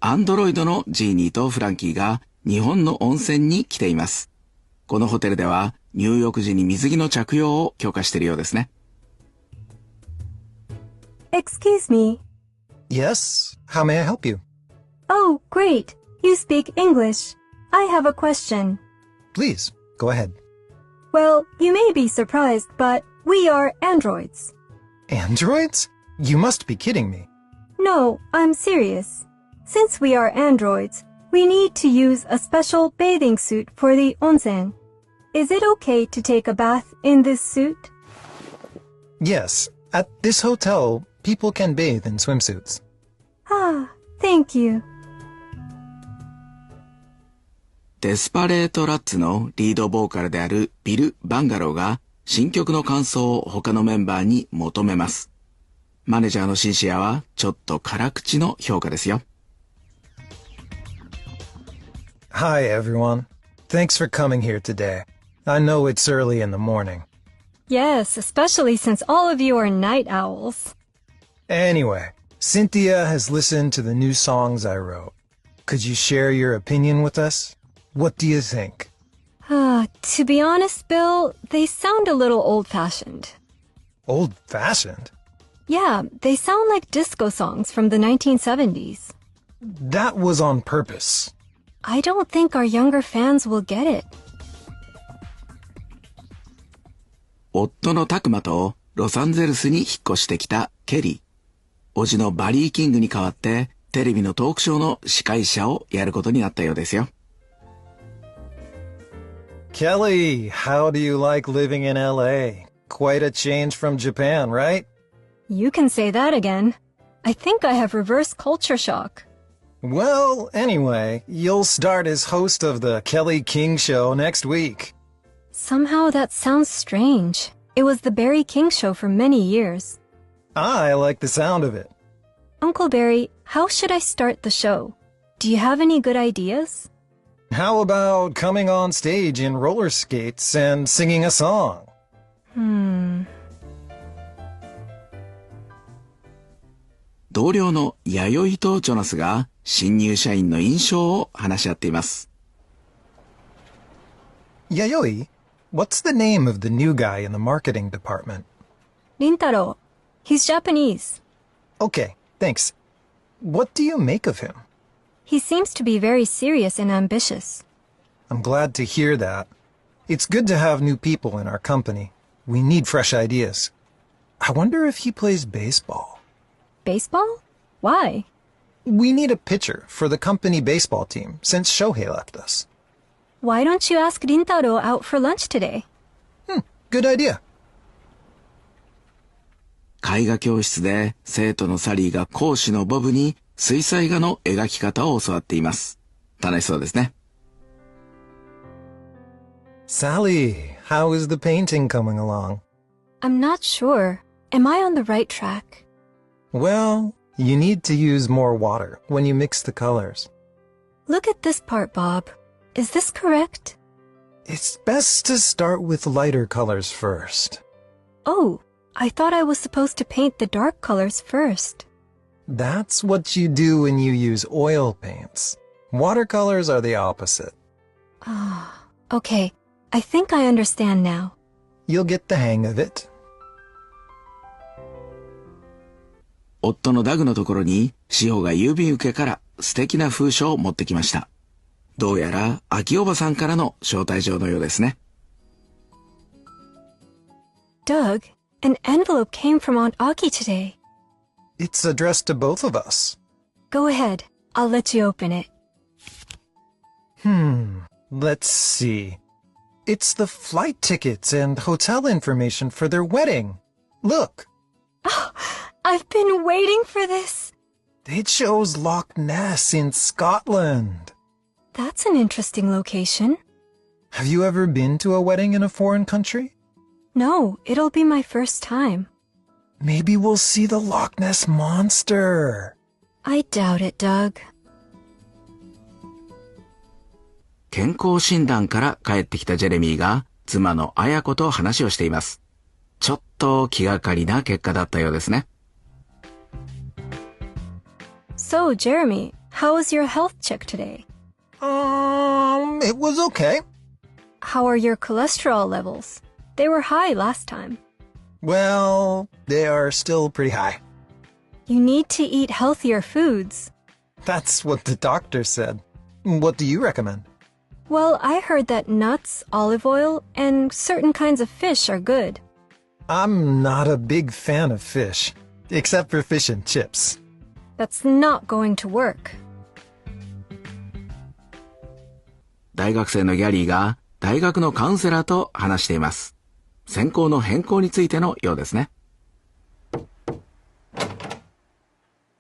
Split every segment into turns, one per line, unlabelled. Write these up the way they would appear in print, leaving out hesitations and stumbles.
アンドロイドのジーニーとフランキーが日本の温泉に来ています。このホテルでは入浴時に水着の着用を許可しているようですね。
Excuse me.
Yes, how may I help you?
Oh, great. You speak English. I have a question.
Please, go ahead.
Well, you may be surprised, but we are androids.
Androids? You must be kidding me.
No, I'm serious. Since we are androids, we need to use a special bathing suit for the onsen. Is it okay to take a bath in this suit?
Yes, at this hotel, people can bathe in swimsuits.
Ah, thank you.
デスパレートラッツのリードボーカルであるビル・バンガローが新曲の感想を他のメンバーに求めます。マネージャーのシンシアはちょっと辛口の評価ですよ。
Hi, everyone. Thanks for coming here today. I know it's early in the morning.
Yes, especially since all of you are night owls.
Anyway, Cynthia has listened to the new songs I wrote. Could you share your opinion with us? What do you think?
To be honest, Bill, they sound a little old-fashioned.
Old-fashioned?
Yeah, they sound like disco songs from the 1970s.
That was on purpose.
I don't think our younger fans will get it.
夫のタクマとロサンゼルスに引っ越してきたケリー。叔父のバリー・キングに代わってテレビのトークショーの司会者をやることになったようですよ。
Kelly, how do you like living in LA? Quite a change from Japan, right?
You can say that again. I think I have reverse culture shock.
Well, anyway, you'll start as host of the Kelly King Show next week.
Somehow that sounds strange. It was the Barry King Show for many years.
I like the sound of it.
Uncle Barry, how should I start the show? Do you have any good ideas?
How about coming on stage in roller skates and singing a song?
同僚の弥生とジョナスが新入社員の印象を話し合っています。
Yayoi, what's the name of the new guy in the marketing department?
Rintaro. He's Japanese.
Okay, thanks. What do you make of him?
He seems to be very serious and ambitious.
I'm glad to hear that. It's good to have new people in our company. We need fresh ideas. I wonder if he plays baseball.
Baseball? Why?
We need a pitcher for the company baseball team since Shohei left us.
Why don't you ask Rintaro out for lunch today?
Good idea.
絵画教室で生徒のサリーが講師のボブに水彩画の描き方を教わっています。楽しそうですね。
Sally, how is the painting coming along?
I'm not sure. Am I on the right track?
Well, you need to use more water when you mix the colors.
Look at this part, Bob. Is this correct?
It's best to start with lighter colors first.
Oh, I thought I was supposed to paint the dark colors first.
That's what you do when you use oil paints. Watercolors are the opposite.
Okay. I think I understand now.
You'll get the hang of it.
夫のダグのところに志保が郵便受けから素敵な封書を持ってきました。どうやら秋おばさんからの招待状のようですね。
Doug, an envelope came from Aunt Aki today.
It's addressed to both of us.
Go ahead. I'll let you open it.
Let's see. It's the flight tickets and hotel information for their wedding. Look.
Oh, I've been waiting for this.
It shows Loch Ness in Scotland.
That's an interesting location.
Have you ever been to a wedding in a foreign country?
No, it'll be my first time.
Maybe we'll see the Loch Ness Monster.
I doubt it, Doug.
健康診断から帰ってきたジェレミーが妻の綾子と話をしています。ちょっと気がかりな結果だったようですね。
So, Jeremy, How was your health check today?
It was okay.
How are your cholesterol levels? They were high last time.
Well, they are still pretty high.
You need to eat healthier foods.
That's what the doctor said. What do you recommend?
Well, I heard that nuts, olive oil, and certain kinds of fish are good.
I'm not a big fan of fish, except for fish and chips.
That's not going to work.
大学生のギャリーが大学のカウンセラーと話しています。専攻の変更についてのようですね。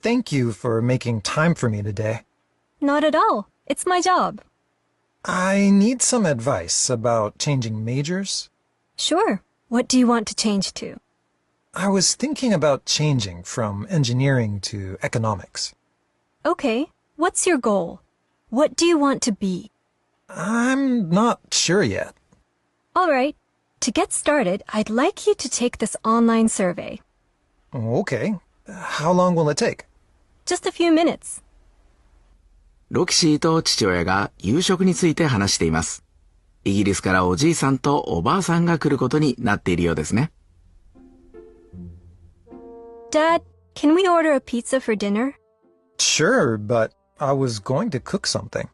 Thank you for making time for me today.
Not at all. It's my job.
I need some advice about changing majors.
Sure. What do you want to change to?
I was thinking about changing from engineering to economics.
Okay. What's your goal? What do you want to be?
I'm not sure yet.
All right. To get started, I'd like you to take this online survey.
Okay. How long will it take?
Just a few minutes.
ロキシーと父親が夕食について話しています。イギリスからおじいさんとおばあさんが来ることになっているようですね。
Dad, can we order a pizza for dinner?
Sure, but I was going to cook something.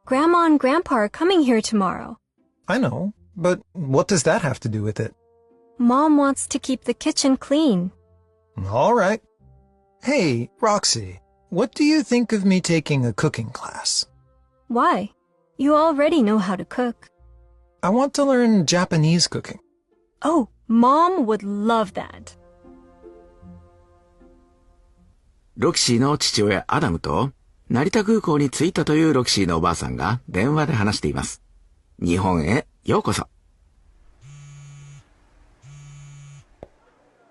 Grandma and Grandpa are coming here tomorrow.
I know, but what does that have to do with it?
Mom wants to keep the kitchen clean.
All right. Hey, Roxy, what do you think of me taking a cooking class?
Why? You already know how to cook.
I want to learn Japanese cooking.
Oh, Mom would love that.
ロキシーの父親アダムと成田空港に着いたというロキシーのおばあさんが電話で話しています。日本へようこそ。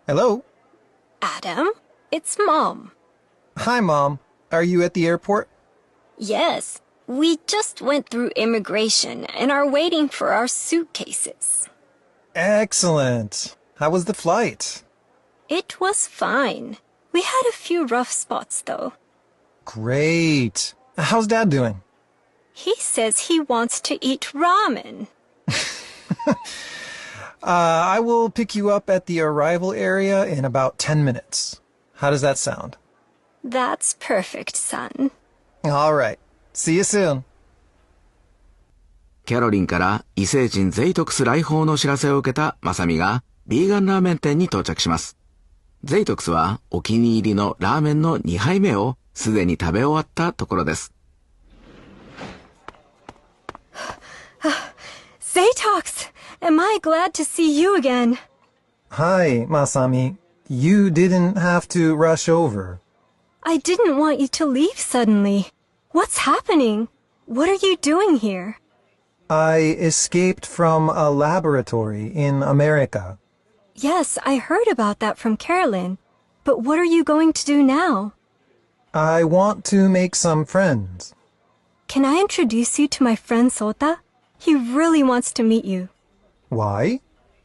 Hello?
Adam, it's Mom.
Hi, Mom. Are you at the airport?
Yes, we just went through immigration and are waiting for our suitcases.
Excellent. How was the flight?
It was fine. We had a few rough spots, though.
Great. How's Dad doing?
He says he wants to eat ramen.
I will pick you up at the arrival area in about 10 minutes. How does that sound?
That's perfect, son.
All right. See you soon.
キャロリンから異星人ゼイトクス来訪の知らせを受けたマサミがビーガンラーメン店に到着します。ゼイトクスはお気に入りのラーメンの2杯目をすでに食べ終わったところです。
Zaytox, am I glad to see you again?
Hi, Masami. You didn't have to rush over.
I didn't want you to leave suddenly. What's happening? What are you doing here?
I escaped from a laboratory in America.
Yes, I heard about that from Carolyn. But what are you going to do now?
I want to make some friends.
Can I introduce you to my friend Sota? He really wants to meet you.
Why?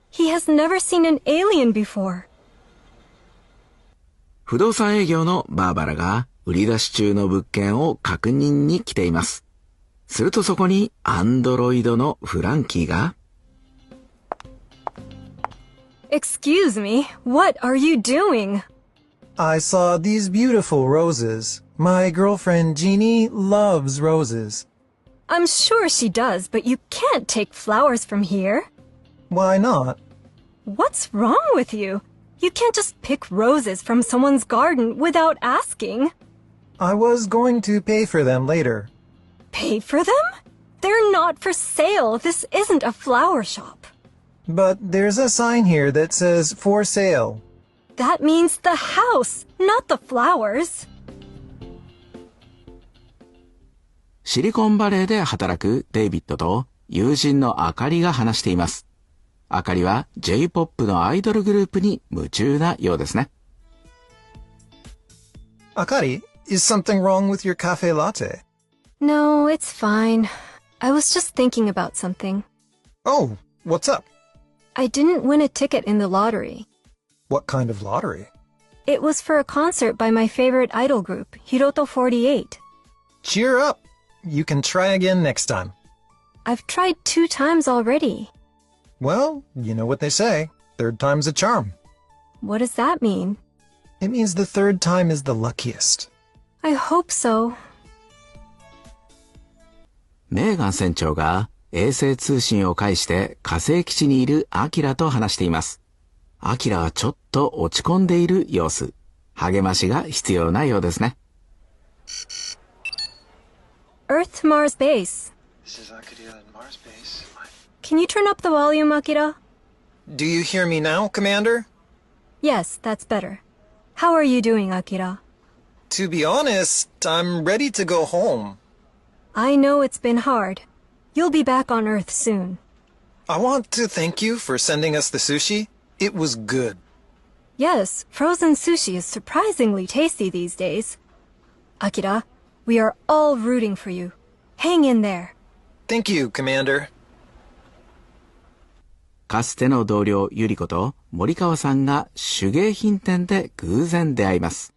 He has never seen an alien before.
不動産営業のバーバラが売り出し中の物件を確認に来ています。するとそこにアンドロイドのフランキーが
Excuse me, what are you doing?
I saw these beautiful roses. My girlfriend Jeannie loves roses.
I'm sure she does, but you can't take flowers from here.
Why not?
What's wrong with you? You can't just pick roses from someone's garden without asking.
I was going to pay for them later.
Pay for them? They're not for sale. This isn't a flower shop.
But there's a sign here that says for sale.
That means the house, not the flowers.
シリコンバレーで働くデイビッドと友人のあかりが話しています。あかりは J-POP のアイドルグループに夢中なようですね。
Akari, is something wrong with your cafe latte?
No, it's fine. I was just thinking about something.
Oh, what's up?
I didn't win a ticket in the lottery.
What kind of lottery?
It was for a concert by my favorite idol group, Hiroto 48.
Cheer up. You can try again next time.
I've tried 2 times already.
Well, you know what they say. Third time's a charm.
What does that mean?
It means the third time is the luckiest.
I hope so.
メーガン船長が衛星通信を介して火星基地にいるアキラと話しています。アキラはちょっと落ち込んでいる様子。励ましが必要なようですね。
Earth to Mars base.
This is Akira at Mars base.
Can you turn up the volume, Akira?
Do you hear me now, Commander?
Yes, that's better. How are you doing, Akira?
To be honest, I'm ready to go home.
I know it's been hard. You'll be back on Earth soon.
I want to thank you for sending us the sushi. It was good.
Yes, frozen sushi is surprisingly tasty these days. Akira, we are all rooting for you. Hang in there.
Thank you, Commander.
かつての同僚ゆり子と森川さんが手芸品店で偶然出会います。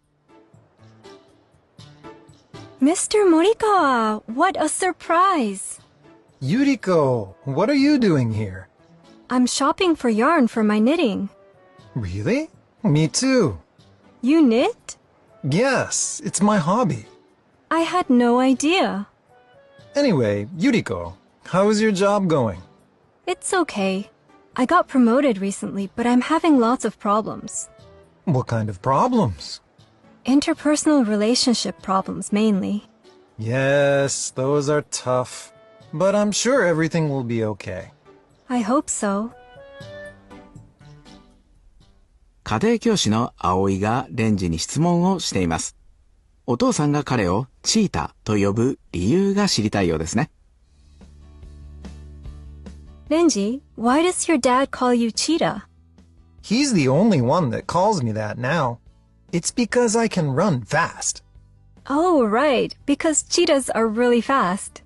Mr. Morikawa, what a surprise!
Yuriko, what are you doing here?
I'm shopping for yarn for my knitting.
Really? Me too.
You knit?
Yes, it's my hobby.
I had no idea.
Anyway, Yuriko, how is your job going?
It's okay. I got promoted recently, but I'm having lots of problems.
What kind of problems?
Interpersonal relationship problems mainly.
Yes, those are tough. But I'm sure everything will be okay.
I hope so.
家庭教師の葵がレンジに質問をしています。お父さんが彼をチータと呼ぶ理由が知りたいようですね。
Renji, why does your dad call you Cheetah?
He's the only one that calls me that now. It's because I can run fast.
Oh, right, because cheetahs are really fast.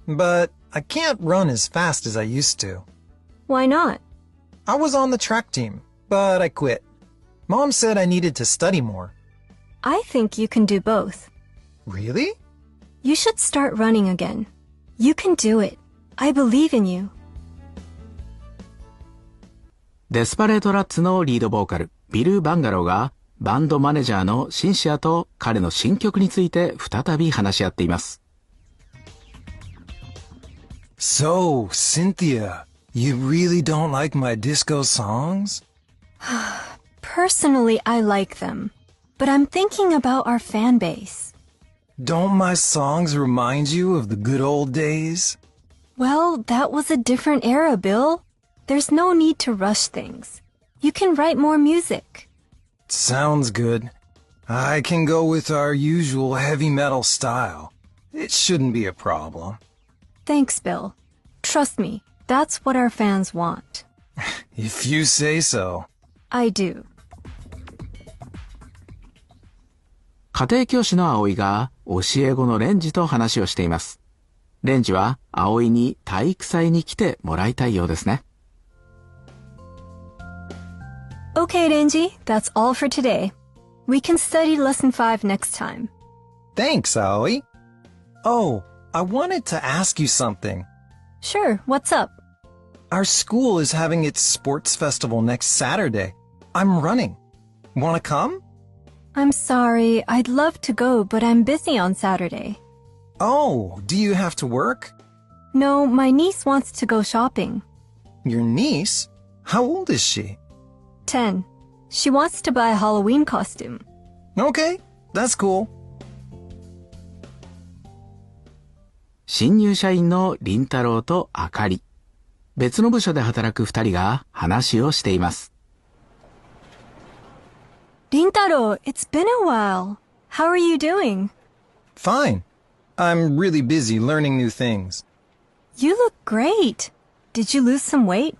But I can't run as fast as I used to.
Why not?
I was on the track team, but I quit. Mom said I needed to study more.
I think you can do both.
Really?
You should start running again. You can do it. I believe in you.
デスパレートラッツのリードボーカル、ビル・バンガローがバンドマネージャーのシンシアと彼の新曲について再び話し合っています。
So, Cynthia, you really don't like my disco songs?
Personally, I like them. But I'm thinking about our fan base.
Don't my songs remind you of the good old days?
Well, that was a different era, Bill. There's no need to rush things. You can write more music.
Sounds good. I can go with our usual heavy metal style. It shouldn't be a problem.
Thanks, Bill. Trust me, that's what our fans want.
If you say so.
I do.
家庭教師の葵が教え子のレンジと話をしています。レンジは葵に体育祭に来てもらいたいようですね。
Okay, Renji, that's all for today. We can study lesson 5 next time.
Thanks, Aoi. Oh, I wanted to ask you something.
Sure, what's up?
Our school is having its sports festival next Saturday. I'm running. Want to come?
I'm sorry, I'd love to go, but I'm busy on Saturday.
Oh, do you have to work?
No, my niece wants to go shopping.
Your niece? How old is she?
10. She wants to buy a Halloween costume.
Okay, that's cool.
新入社員の凛太郎とあかり。別の部署で働く二人が話をしています。
Rintaro, it's been a while. How are you doing?
Fine. I'm really busy learning new things.
You look great. Did you lose some weight?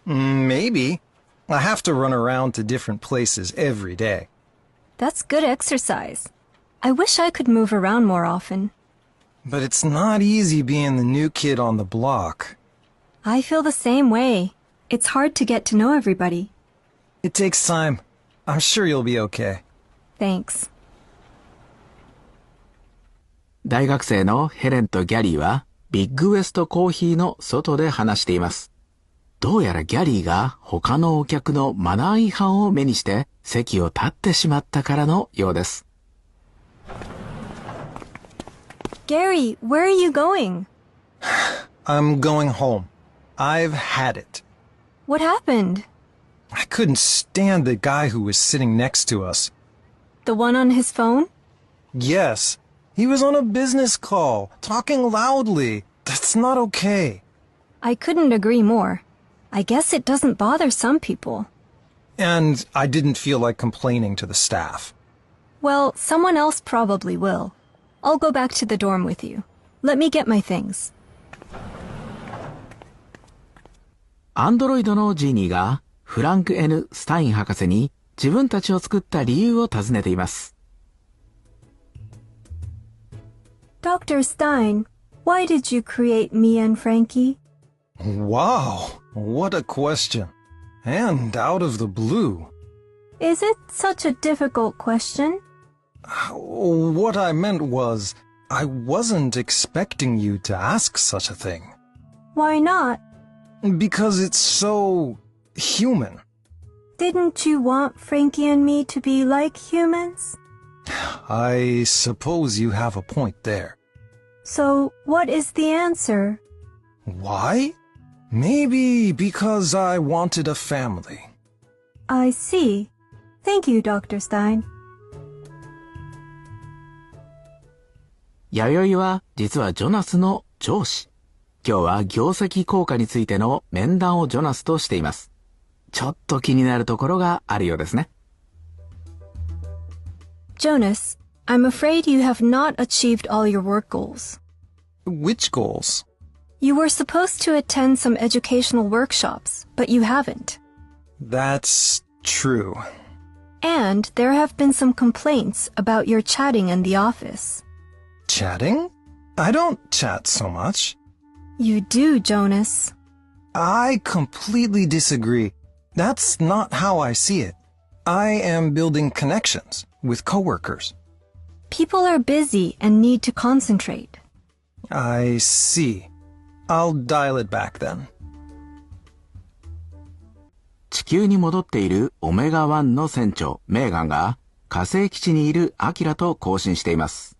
Maybe. I have to run around to different places every day.
That's good exercise. I wish I could move around more often.
But it's not easy being the new kid on the block.
I feel the same way. It's hard to get to know everybody.
It takes time. I'm sure you'll be okay.
Thanks.
大学生のヘレンとギャリーはビッグウエストコーヒーの外で話しています。どうやらギャリーが他のお客のマナー違反を目にして席を立ってしまったからのようです。
Gary, where are you going?
I'm going home. I've had it.
What happened?
I couldn't stand the guy who was sitting next to us.
The one on his phone?
Yes. He was on a business call, talking loudly. That's not okay.
I couldn't agree more. I guess it doesn't bother some people.
And I didn't feel like complaining to the staff.
Well, someone else probably will. I'll go back to the dorm with you. Let me get my things.
アンドロイドのジーニーがフランク N スタイン博士に自分たちを作った理由を尋ねています。
Dr. Stein, why did you create me and Frankie?
Wow, what a question. And out of the blue.
Is it such a difficult question?
What I meant was, I wasn't expecting you to ask such a thing.
Why not?
Because it's so human.
Didn't you want Frankie and me to be like humans?
I suppose you have a point there.
So, what is the answer?
Why? Maybe because I wanted a family.
I see. Thank you, Dr. Stein.
弥生は実はジョナスの上司。今日は業績効果についての面談をジョナスとしています。ちょっと気になるところがあるようですね。
Jonas, I'm afraid you have not achieved all your work goals.
Which goals?
You were supposed to attend some educational workshops, but you haven't.
That's true.
And there have been some complaints about your chatting in the office.
Chatting? I don't chat so much.
You do, Jonas.
I completely disagree. That's not how I see it. I am building connections with coworkers.
People are busy and need to concentrate.
I see. I'll dial it back then.
地球に戻っているオメガ1の船長メーガンが火星基地にいるアキラと交信しています。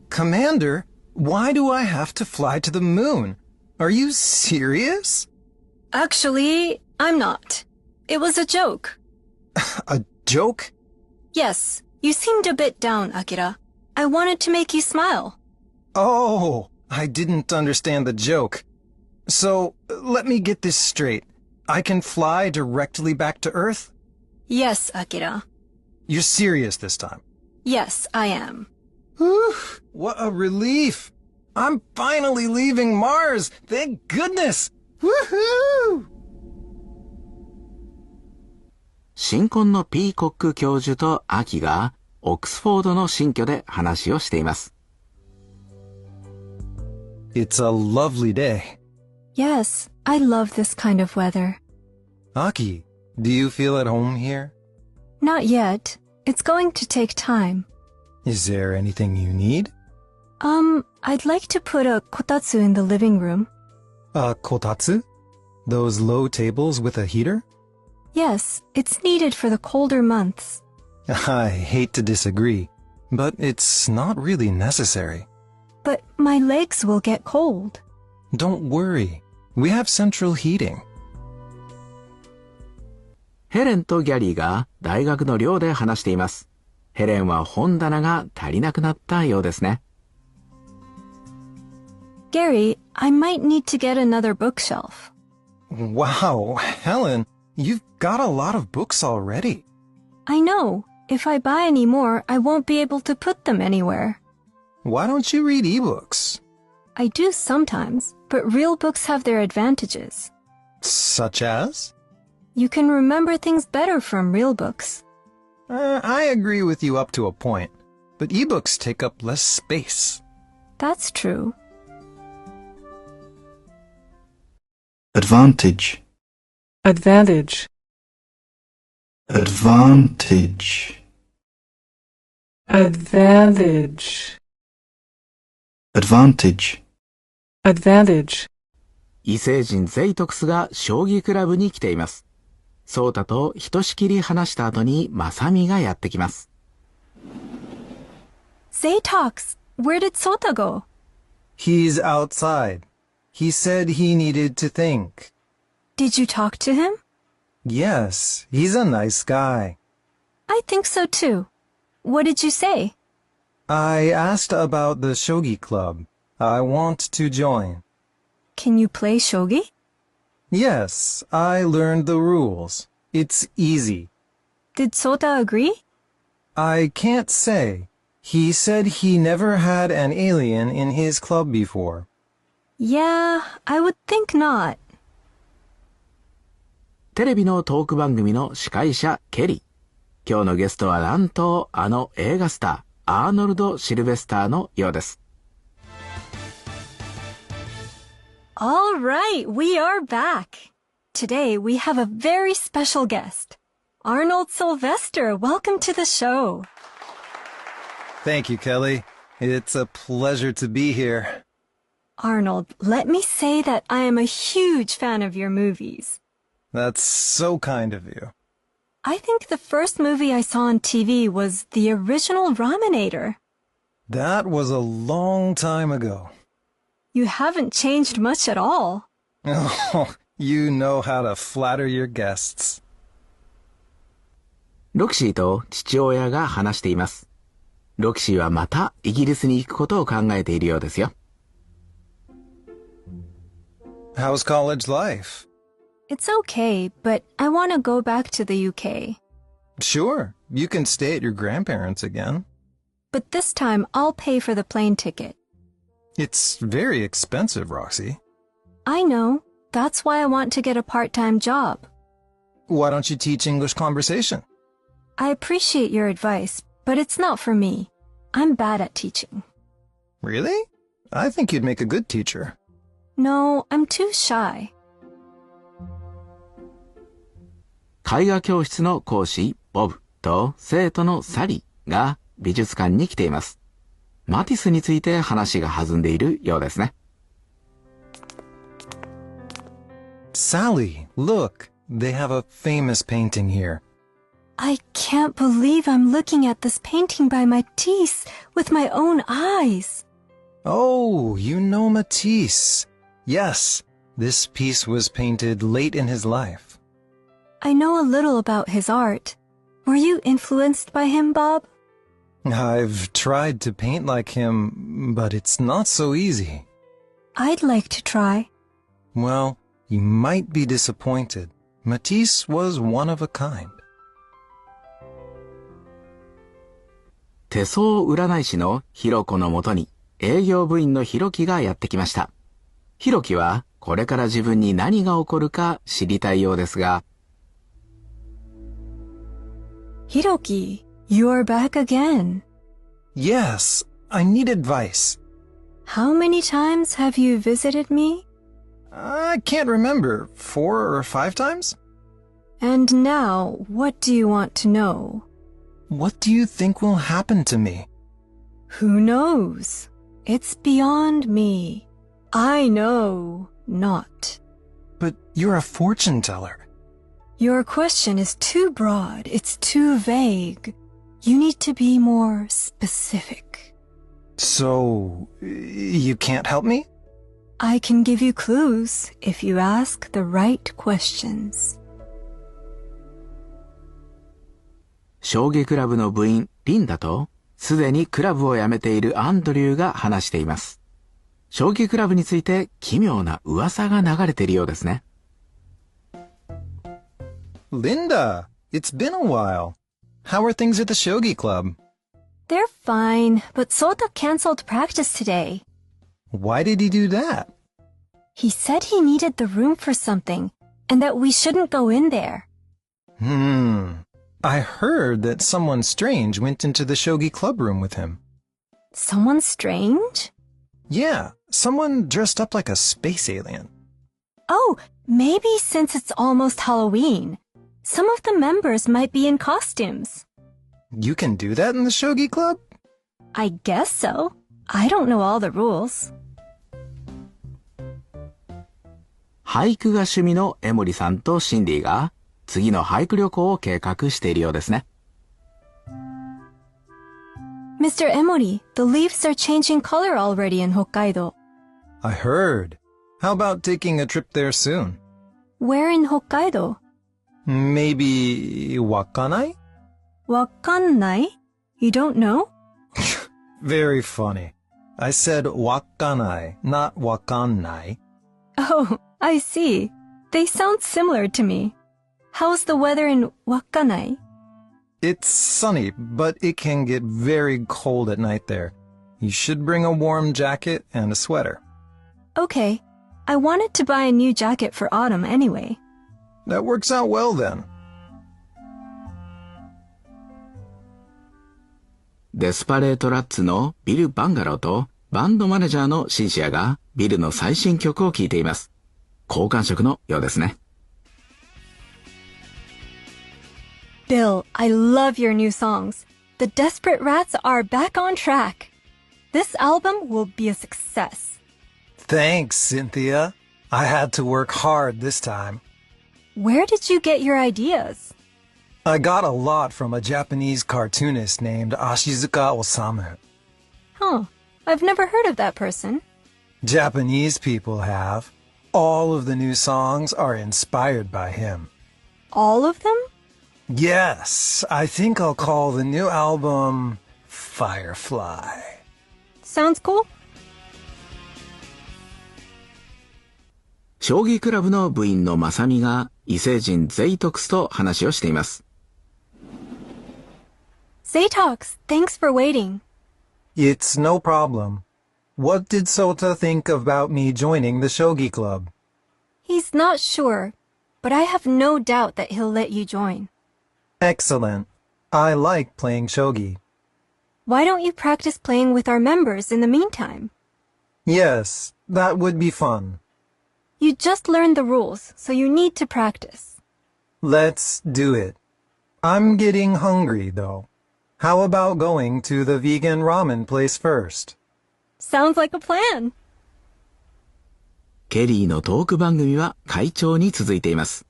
Commander, why do I have to fly to the moon? Are you serious?
Actually, I'm not. It was a joke.
A joke?
Yes, you seemed a bit down, Akira. I wanted to make you smile.
Oh, I didn't understand the joke. So, let me get this straight. I can fly directly back to Earth?
Yes, Akira.
You're serious this time?
Yes, I am.
Whew, what a relief. I'm finally leaving Mars. Thank goodness. Woohoo!
新婚のピーコック教授とアキがオックスフォードの新居で話をしています。
It's a lovely day.
Yes, I love this kind of weather.
Aki, do you feel at home here?
Not yet. It's going to take time.
Is there anything you need?
I'd like to put a kotatsu in the living room.
A kotatsu? Those low tables with a heater?
Yes, it's needed for the colder months.
I hate to disagree, but it's not really necessary.
But my legs will get cold.
Don't worry. We have central heating.
ヘレンとギャリーが大学の寮で話しています。ヘレンは本棚が足りなくなったようですね。
Gary, I might need to get another bookshelf.
Wow, Helen, you've got a lot of books already.
I know. If I buy any more, I won't be able to put them anywhere.
Why don't you read ebooks?
I do sometimes, but real books have their advantages.
Such as?
You can remember things better from real books.
I agree with you up to a point, but ebooks take up less space.
That's true.
Advantage.
Advantage.
Advantage. advantage,
advantage,
advantage.
異星人ゼイトクスが将棋クラブに来ています。ソータとひとしきり話した後にマサミがやってきます。
Zaytox, where did Sota go?
He's outside. He said he needed to think.
Did you talk to him?
Yes, he's a nice guy.
I think so too. What did you say?
I asked about the shogi club. I want to join.
Can you play shogi?
Yes, I learned the rules. It's easy.
Did Sota agree?
I can't say. He said he never had an alien in his club before.
Yeah, I would think not.
テレビのトーク番組の司会者ケリー。今日のゲストはなんとあの映画スターアーノルド・シルベスターのようです。
All right, we are back. Today we have a very special guest. Arnold Sylvester, welcome to the show.
Thank you, Kelly. It's a pleasure to be here.
Arnold, let me say that I am a huge fan of your movies.
That's so kind of you.
I think the first movie I saw on TV was the original Raminator.
That was a long time ago.
You haven't changed much at all.
Oh, you know how to flatter your guests.
ロキシーと父親が話しています。ロキシーはまたイギリスに行くことを考えているようですよ。
How's college life?
It's okay, but I want to go back to the UK.
Sure, you can stay at your grandparents' again.
But this time I'll pay for the plane ticket.
It's very expensive, Roxy.
I know. That's why I want to get a part-time job.
Why don't you teach English conversation?
I appreciate your advice, but it's not for me. I'm bad at teaching.
Really? I think you'd make a good teacher.
No, I'm too shy.
絵画教室の講師ボブと生徒のサリーが美術館に来ています。マティスについて話が弾んでいるようですね。
Sally, look. They have a famous painting here.
I can't believe I'm looking at this painting by Matisse with my own eyes.
Oh, you know Matisse. Yes, this piece was painted late in his life.
I know a little about his art. Were you influenced by him, Bob?
I've tried to paint like him, but it's not so easy.
I'd like to try.
Well, you might be disappointed. Matisse was one of a kind.
手相占い師のヒロコのもとに営業部員のヒロキがやってきました。ヒロキはこれから自分に何が起こるか知りたいようですが、
Hiroki, you are back again.
Yes, I need advice.
How many times have you visited me?
I can't remember. 4 or 5 times?
And now, what do you want to know?
What do you think will happen to me?
Who knows? It's beyond me. I know not.
But you're a fortune teller.
Your question is too broad. It's too vague. You need to be more specific.
So, you can't help me?
I can give you clues if you ask the right questions.
将棋クラブの部員リンダとすでにクラブを辞めているアンドリューが話しています。将棋クラブについて奇妙な噂が流れているようですね。
Linda, it's been a while. How are things at the shogi club?
They're fine, but Sota canceled practice today.
Why did he do that?
He said he needed the room for something, and that we shouldn't go in there.
I heard that someone strange went into the shogi club room with him.
Someone strange?
Yeah, someone dressed up like a space alien.
Oh, maybe since it's almost Halloween. Some of the members might be in costumes.
You can do that in the shogi club?
I guess so. I don't know all the rules.
俳句が趣味のエモリさんとシンディが次の俳句旅行を計画しているようですね。
Mr. Emori, the leaves are changing color already in Hokkaido.
I heard. How about taking a trip there soon?
Where in Hokkaido?
Maybe Wakanai?
Wakannai? You don't know?
Very funny. I said Wakanai, not Wakannai.
Oh, I see. They sound similar to me. How's the weather in Wakkanai?
It's sunny, but it can get very cold at night there. You should bring a warm jacket and a sweater.
Okay. I wanted to buy a new jacket for autumn anyway.
That works out well then.
デスパレートラッツのビル・バンガローとバンドマネージャーのシンシアがビルの最新曲を聴いています。好感触のようですね。
Bill, I love your new songs. The Desperate Rats are back on track. This album will be a success.
Thanks, Cynthia. I had to work hard this time.
Where did you get your ideas?
I got a lot from a Japanese cartoonist named Ashizuka Osamu.
Huh. I've never heard of that person.
Japanese people have. All of the new songs are inspired by him.
All of them?
Yes, I think I'll call the new album Firefly.
Sounds cool.
将棋クラブの部員のマサミが異星人ゼイトクスと話をしています。
Zaytox, thanks for waiting.
It's no problem. What did Sota think about me joining the shogi club?
He's not sure, but I have no doubt that he'll let you join.
Excellent. I like playing shogi.
Why don't you practice playing with our members in the meantime?
Yes, that would be fun.
You just learned the rules, so you need to practice.
Let's do it. I'm getting hungry, though. How about going to the vegan ramen place first?
Sounds like a plan.
ケリーのトーク番組は快調に続いています。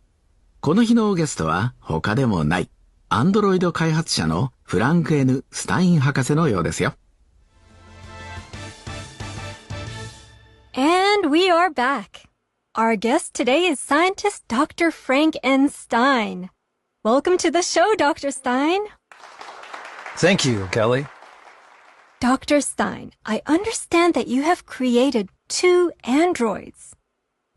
この日のゲストは他でもない、アンドロイド開発者のフランク N. スタイン博士のようですよ。
And we are back. Our guest today is scientist Dr. Frank N. Stein. Welcome to the show, Dr. Stein.
Thank you, Kelly.
Dr. Stein, I understand that you have created 2 androids.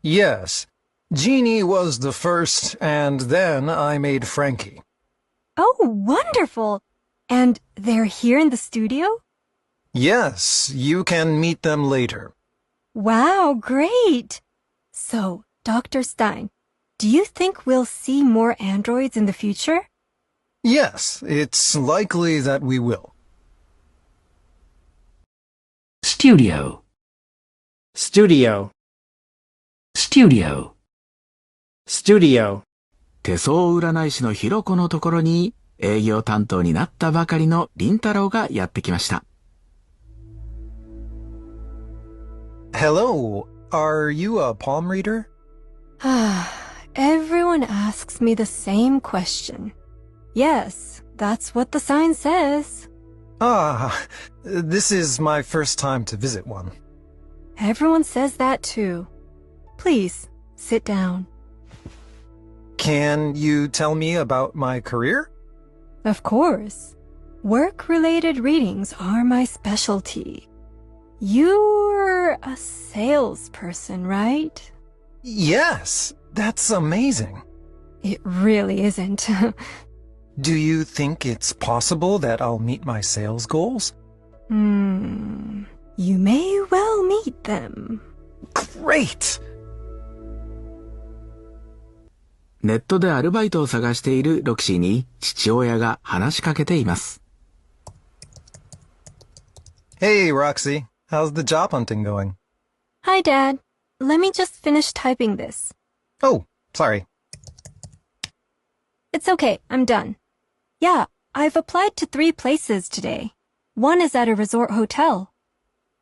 Yes, Jeannie was the first, and then I made Frankie.
Oh, wonderful! And they're here in the studio?
Yes, you can meet them later.
Wow, great! So, Dr. Stein, do you think we'll see more androids in the future?
Yes, it's likely that we will.
Studio.
Studio.
Studio.
Studio.
手相占い師のひろこのところに営業担当になったばかりのりんたろうがやってきました。
Hello, are you a palm reader?
Everyone asks me the same question. Yes, that's what the sign says.
This is my first time to visit one.
Everyone says that too. Please, sit down.
Can you tell me about my career?
Of course. Work-related readings are my specialty. You're a salesperson, right?
Yes, that's amazing.
It really isn't.
Do you think it's possible that I'll meet my sales goals?
You may well meet them.
Great!
ネットでアルバイトを探しているロキシーに父親が話しかけています。
Hey, Roxy. How's the job hunting going?
Hi, Dad. Let me just finish typing this.
Oh, sorry.
It's okay. I'm done. Yeah, I've applied to 3 places today. One is at a resort hotel.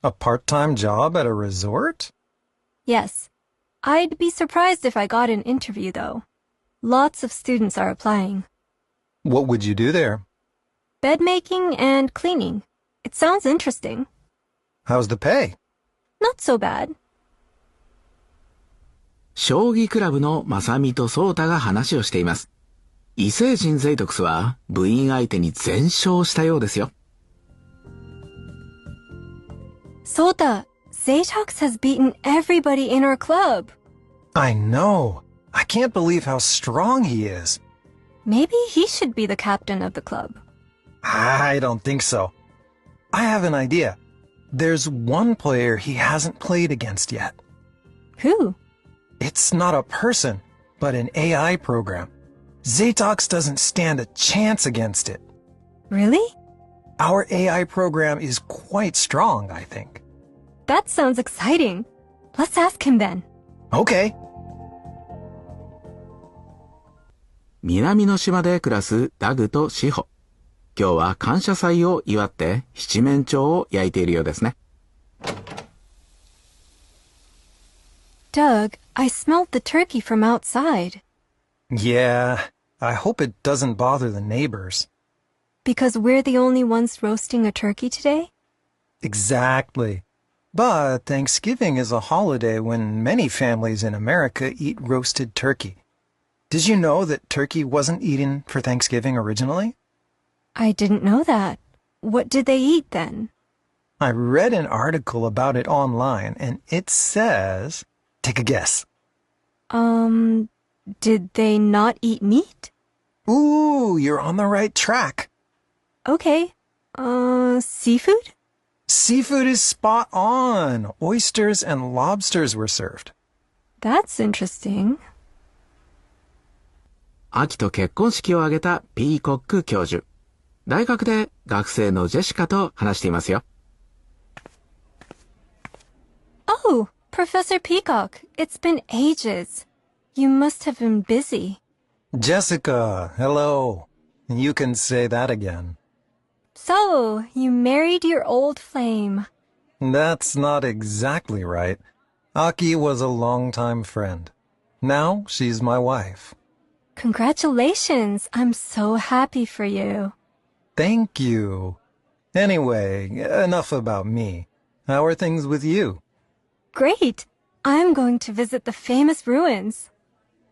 A part-time job at a resort?
Yes. I'd be surprised if I got an interview, though. Lots of students are applying.
What would you do there?
Bed making and cleaning. It sounds interesting.
How's the pay?
Not so bad.
将棋クラブの正美と聡太が話をしています。異星人ゼイトクスは部員相手に全勝したようですよ。
Sota, Zaytox has beaten everybody in our club.
I know. I can't believe how strong he is.
Maybe he should be the captain of the club.
I don't think so. I have an idea. There's one player he hasn't played against yet.
Who?
It's not a person, but an AI program. Zaytox doesn't stand a chance against it.
Really?
Our AI program is quite strong, I think.
That sounds exciting. Let's ask him then.
Okay.
南の島で暮らすダグとシホ。今日は感謝祭を祝って七面鳥を焼いているようですね。
Doug, I smelled the turkey from outside.
Yeah, I hope it doesn't bother the neighbors.
Because we're the only ones roasting a turkey today?
Exactly. But Thanksgiving is a holiday when many families in America eat roasted turkey. Did you know that turkey wasn't eaten for Thanksgiving originally?
I didn't know that. What did they eat then?
I read an article about it online, and it says... Take a guess.
Did they not eat meat?
Ooh, you're on the right track.
Okay. Seafood?
Seafood is spot on. Oysters and lobsters were served.
That's interesting.
秋と結婚式を挙げたピーコック教授。大学で学生のジェシカと話していますよ。
Oh, Professor Peacock, it's been ages. You must have been busy.
Jessica, hello. You can say that again.
So, you married your old flame.
That's not exactly right. Aki was a longtime friend. Now she's my wife.
Congratulations. I'm so happy for you.
Thank you. Anyway, enough about me. How are things with you?
Great. I'm going to visit the famous ruins.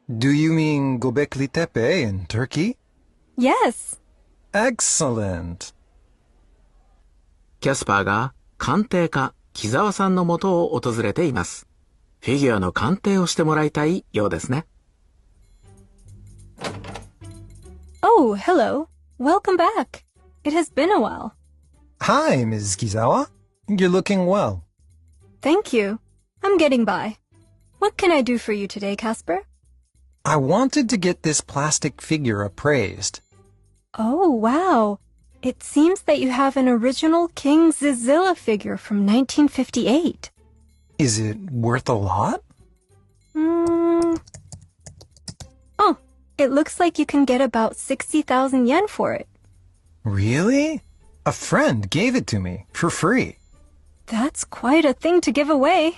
Do you mean Göbekli Tepe in Turkey?
Yes.
Excellent.
キャスパーが鑑定家木澤さんのもとを訪れています。フィギュアの鑑定をしてもらいたいようですね。
Oh, hello. Welcome back. It has been a while.
Hi, Ms. Kizawa. You're looking well.
Thank you. I'm getting by. What can I do for you today, Casper?
I wanted to get this plastic figure appraised.
Oh, wow. It seems that you have an original King Zizilla figure from 1958.
Is it worth a lot?
Oh, it looks like you can get about 60,000 yen for it.
Really? A friend gave it to me for free.
That's quite a thing to give away.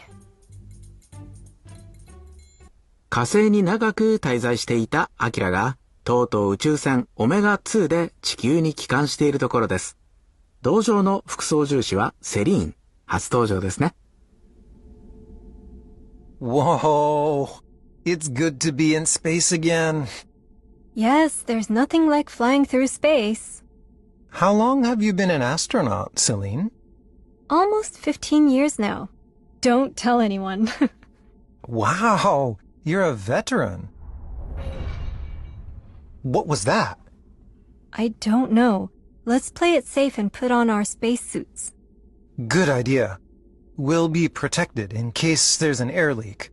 火星に長く滞在していたアキラがとうとう宇宙船オメガ2で地球に帰還しているところです。同乗の副操縦士はセリーン。初登場ですね。
Whoa, it's good to be in space again.
Yes, there's nothing like flying through space.
How long have you been an astronaut, Celine?
Almost 15 years now. Don't tell anyone.
Wow, you're a veteran. What was that?
I don't know. Let's play it safe and put on our spacesuits.
Good idea. We'll be protected in case there's an air leak.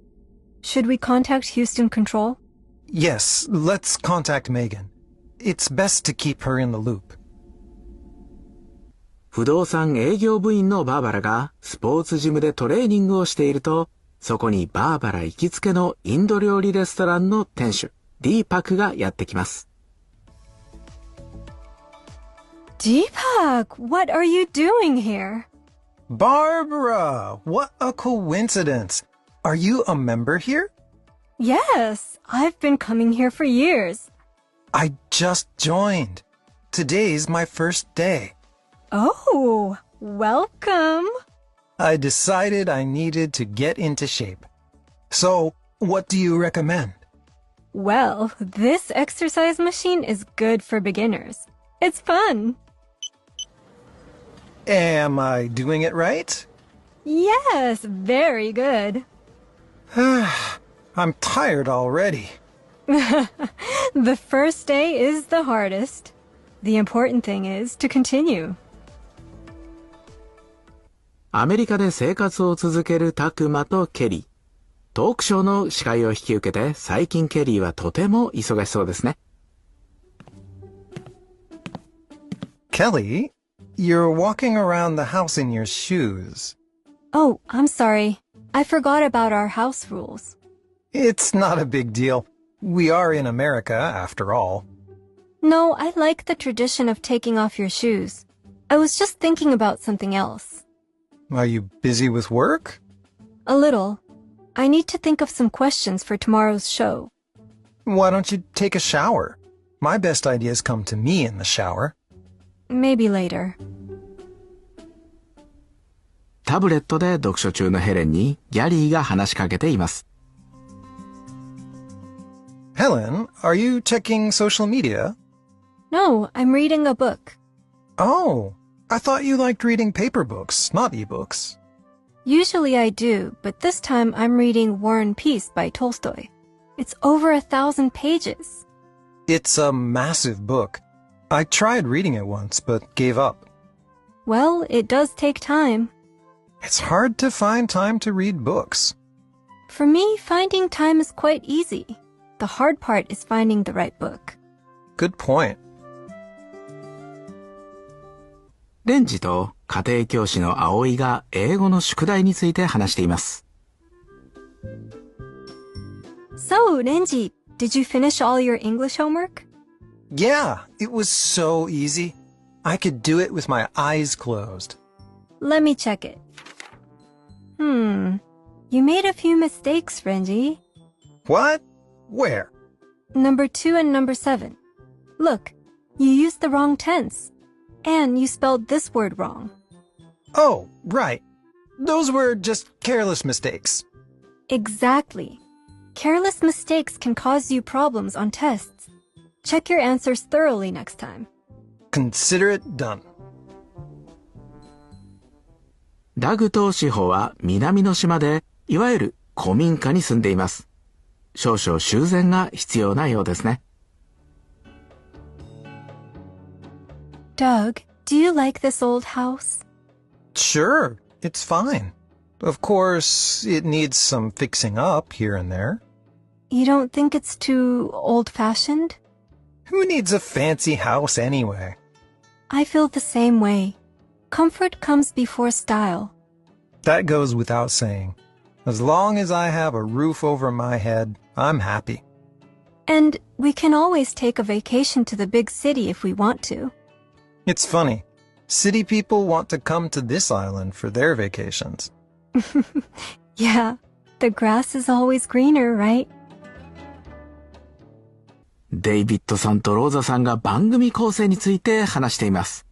Should we contact Houston Control?
Yes, let's contact Megan. It's best to keep her in the loop.
不動産営業部員のバーバラがスポーツジムでトレーニングをしていると、そこにバーバラ行きつけのインド料理レストランの店主、ディーパクがやってきます。
Deepak, what are you doing here?
Barbara, what a coincidence. Are you a member here?
Yes, I've been coming here for years.
I just joined. Today's my first day.
Oh, welcome.
I decided I needed to get into shape. So, what do you recommend?
Well, this exercise machine is good for beginners. It's fun.
Am I doing it right?
Yes, very good.
I'm tired already.
The first day is the hardest. The important thing is to continue.
アメリカで生活を続けるタクマとケリー。トークショーの司会を引き受けて、最近ケリーはとても忙しそうですね。
Kelly, you're walking around the house in your shoes.
Oh, I'm sorry. I forgot about our house rules.
It's not a big deal. We are in America, after all.
No, I like the tradition of taking off your shoes. I was just thinking about something else.
Are you busy with work?
A little. I need to think of some questions for tomorrow's show.
Why don't you take a shower? My best ideas come to me in the shower.
Maybe later.
タブレットで読書中のヘレンにギャリーが話しかけています。
Helen, are you checking social media?
No, I'm reading a book.
Oh, I thought you liked reading paper books, not ebooks.
Usually I do, but this time I'm reading War and Peace by Tolstoy. It's over 1,000 pages.
It's a massive book. I tried reading it once, but gave up.
Well, it does take time.
It's hard to find time to read books.
For me, finding time is quite easy. The hard part is finding the right book.
Good point.
レンジと家庭教師の葵が英語の宿題について話しています。
So, Renji, did you finish all your English homework?
Yeah, it was so easy. I could do it with my eyes closed.
Let me check it. You made a few mistakes, Renji.
What? Where?
Number 2 and number 7. Look, you used the wrong tense. And you spelled this word wrong.
Oh, right. Those were just careless mistakes.
Exactly. Careless mistakes can cause you problems on tests. Check your answers thoroughly next time.
Consider it done.
ダグとシホは南の島で、いわゆる古民家に住んでいます。少々修繕が必要なようですね。
Doug, do you like this old house?
Sure, it's fine. Of course, it needs some fixing up here and there.
You don't think it's too old-fashioned?
Who needs a fancy house anyway?
I feel the same way. Comfort comes before style.
That goes without saying. As long as I have a roof over my head, I'm happy.
And we can always take a vacation to the big city if we want to.
It's funny. City people want to come to this island for their vacations.
Yeah, the grass is always greener, right?
デイビッドさんとローザさんが番組構成について話しています。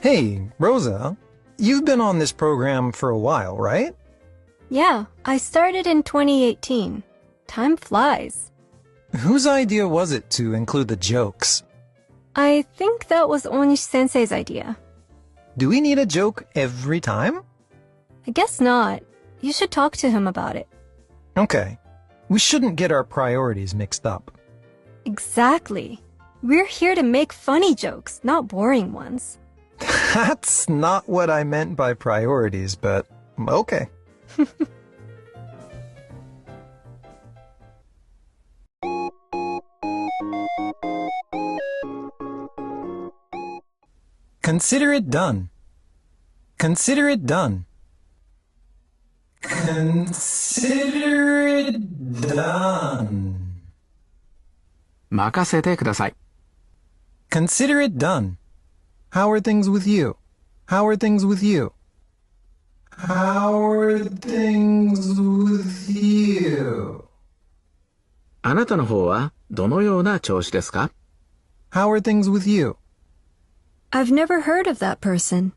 Hey, Rosa, you've been on this program for a while, right?
Yeah, I started in 2018. Time flies.
Whose idea was it to include the jokes?
I think that was Onishi-sensei's idea.
Do we need a joke every time?
I guess not. You should talk to him about it.
Okay. We shouldn't get our priorities mixed up.
Exactly. We're here to make funny jokes, not boring ones.
That's not what I meant by priorities, but okay. Consider it done. Consider it done. Consider it done.
任せてください。
Consider it done. How are things with you? How are things with you? How are things with you?
あなたの方はどのような調子ですか？
How are things with you?
I've never heard of that person.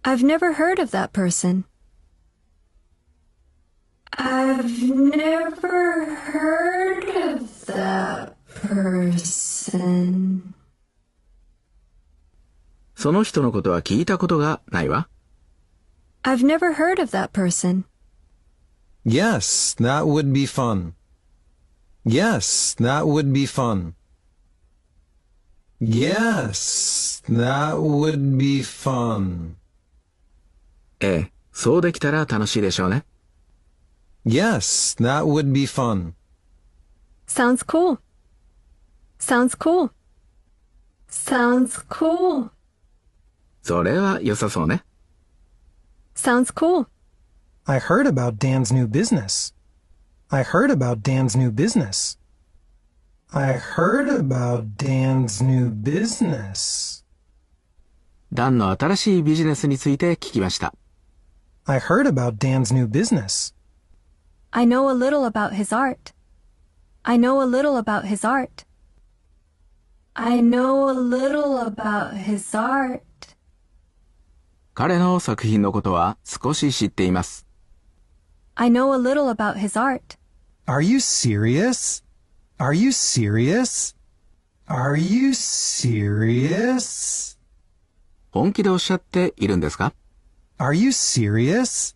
I've never heard of that person. I've never heard of that person.
その人のことは聞いたことがないわ。
I've never heard of that person.
Yes, that would be fun. Yes, that would be fun. Yes, that would be fun.
ええ、そうできたら楽しいでしょうね。
Yes, that would be fun.
Sounds cool. Sounds cool. Sounds cool.
それは良さそうね。
Sounds cool.
I heard about Dan's new business. I heard about Dan's new business. I heard about Dan's new business.
ダンの新しいビジネスについて聞きました。
I heard about Dan's new business.
I know a little about his art. I know a little about his art. I know a little about his art.
彼の作品のことは少し知っています。
I know a little about his art.
Are you serious? Are you serious? Are you serious?
本気でおっしゃっているんですか？
Are you serious?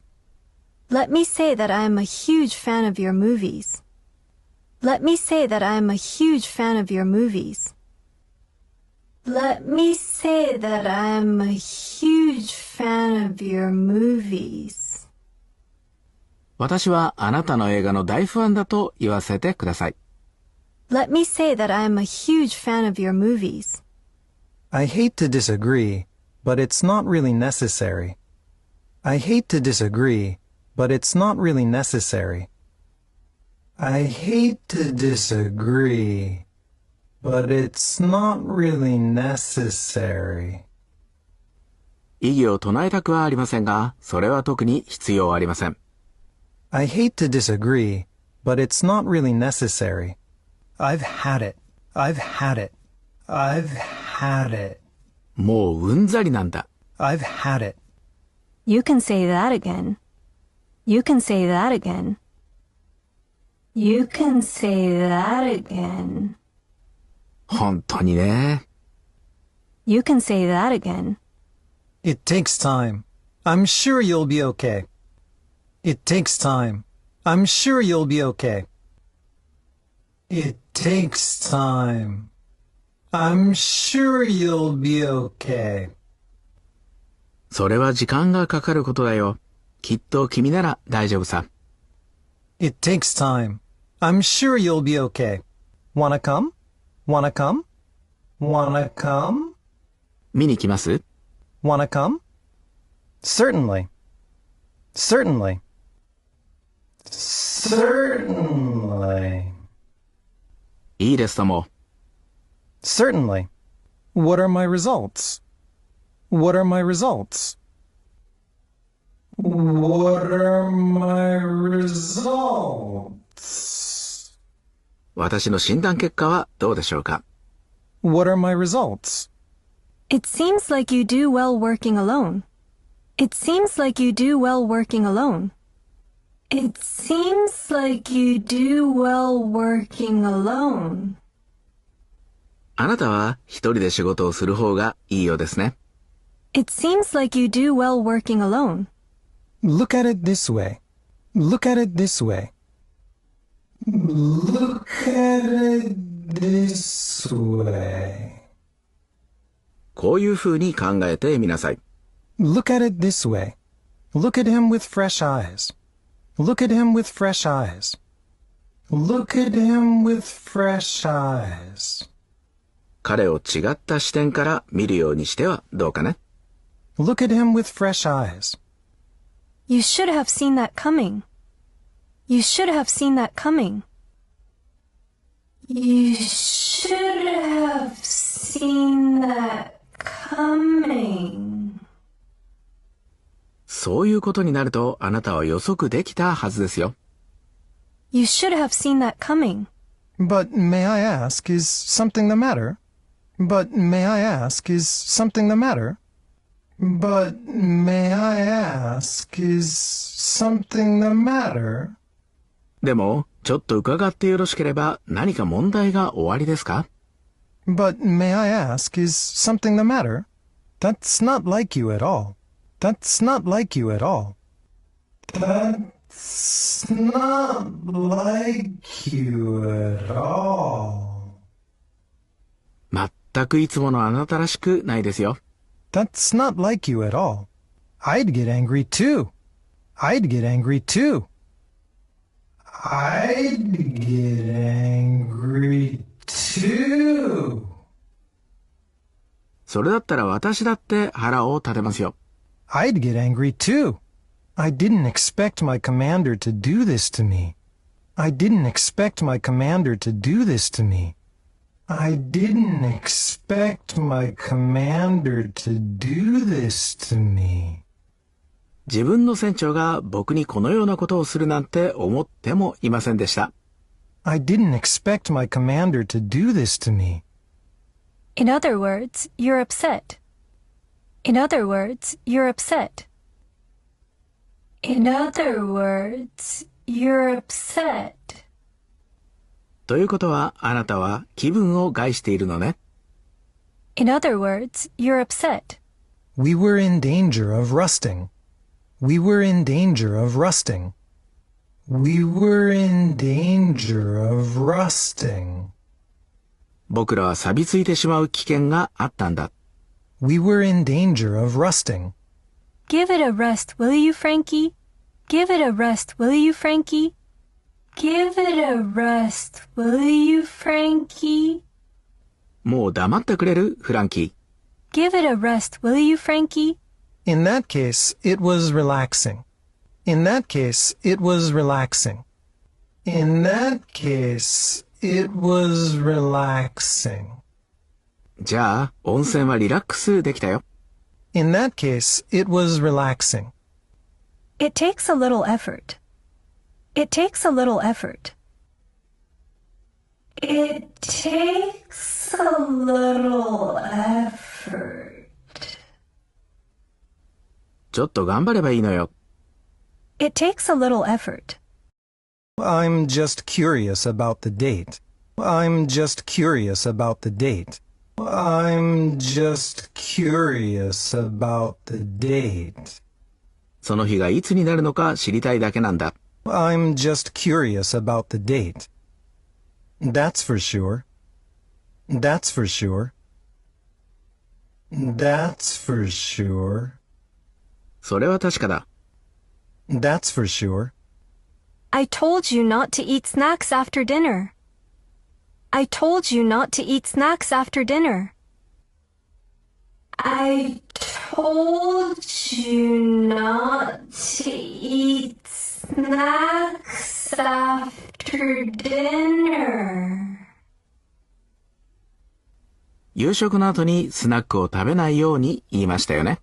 Let me say that I am a huge fan of your movies. Let me say that I am a huge fan of your movies. Let me say that I am a huge fan of your movies.
私はあなたの映画の大ファンだと言わせてください。
Let me say that I am a huge fan of your movies.
I hate to disagree, but it's not really necessary. I hate to disagree, but it's not really necessary. I hate to disagree, but it's not really necessary.
異議を唱えたくはありませんが、それは特に必要ありません。
I hate to disagree, but it's not really necessary. I've had it. I've had it. I've had it.
もううんざりなんだ。
I've had it.
You can say that again. You can say that again. You can say that again.
本当にね。
You can say that again.
It takes time. I'm sure you'll be okay. It takes time. I'm sure you'll be okay. It takes time. I'm sure you'll be okay.
それは時間がかかることだよ。きっと君なら大丈夫さ。
It takes time. I'm sure you'll be okay. Wanna come? Wanna come? Wanna come?
見に来ます？
Wanna come? Certainly. Certainly. Certainly.
いいですとも。
Certainly. What are my results? What are my results? What are my results?
私の診断結果はどうでしょうか？
What are my results?
It seems like you do well working alone. It seems like you do well working alone. It seems like you do well working alone.
あなたは一人で仕事をする方がいいようですね。
It seems like you do well working alone.
Look at it this way. Look at it this way. Look at it this way.
こういうふうに考えてみなさい。
Look at it this way. Look at him with fresh eyes. Look at him with fresh eyes. Look at him with fresh eyes.
彼を違った視点から見るようにしてはどうかね。
Look at him with fresh eyes.
You should have seen that coming. You should have seen that coming. You should have seen seen that coming.
そういうことになるとあなたは予測できたはずですよ。
You should have seen that coming.
But may I ask, is something the matter? But may I ask, is something the matter? But may I ask, is something the matter?
でも、ちょっと伺ってよろしければ何か問題がおありですか？
But may I ask, is something the matter? That's not like you at all. That's not like you at all. That's not like you at all.
全くいつものあなたらしくないですよ。
That's not like you at all. I'd get angry too. I'd get angry too. I'd get angry too.
それだったら私だって腹を立てますよ。
I'd get angry too. I didn't expect my commander to do this to me. I didn't expect my commander to do this to me. I didn't expect my commander to do this to me.
自分の船長が僕にこのようなことをするなんて思ってもいませんでした。
I didn't expect my commander to do this to me.
In other words, you're upset. In other words, you're upset. In other words, you're upset.
ということは、あなたは気分を害しているのね。
In other words, you're upset.
We were in danger of rusting. We were in danger of rusting. We were in danger of rusting.
僕らは錆びついてしまう危険があったんだ。
We were in danger of rusting.
Give it a rest, will you, Frankie? Give it a rest, will you, Frankie? Give it a rest, will you, Frankie?
もう黙ってくれる、フランキー。
Give it a rest, will you, Frankie?
In that case, it was relaxing. In that case, it was relaxing. In that case, it was relaxing.
じゃあ、温泉はリラックスできたよ。
In that case, it was relaxing.
It takes a little effort. It takes a little effort. It takes a little effort.
ちょっと頑張ればいいのよ。
It takes a little effort.
I'm just curious about the date. I'm just curious about the date. I'm just curious about the date.
その日がいつになるのか知りたいだけなんだ。
I'm just curious about the date. That's for sure. That's for sure. That's for sure.
それは確かだ。
That's for sure.
I told you not to eat snacks after dinner. I told you not to eat snacks after dinner. I told you not to eat snacks after dinner.
夕食の後にスナックを食べないように言いましたよね。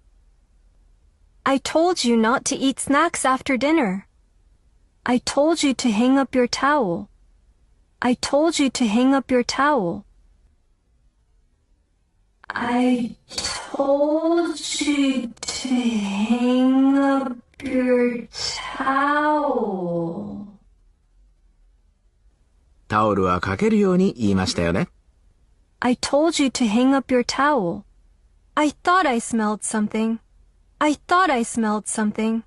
I told you not to eat snacks after dinner. I told you to hang up your towel. I told you to hang up your towel. I told you to hang up your towel.
タオルはかけるように言いましたよね。
I told you to hang up your towel. I thought I smelled something. I thought I smelled something.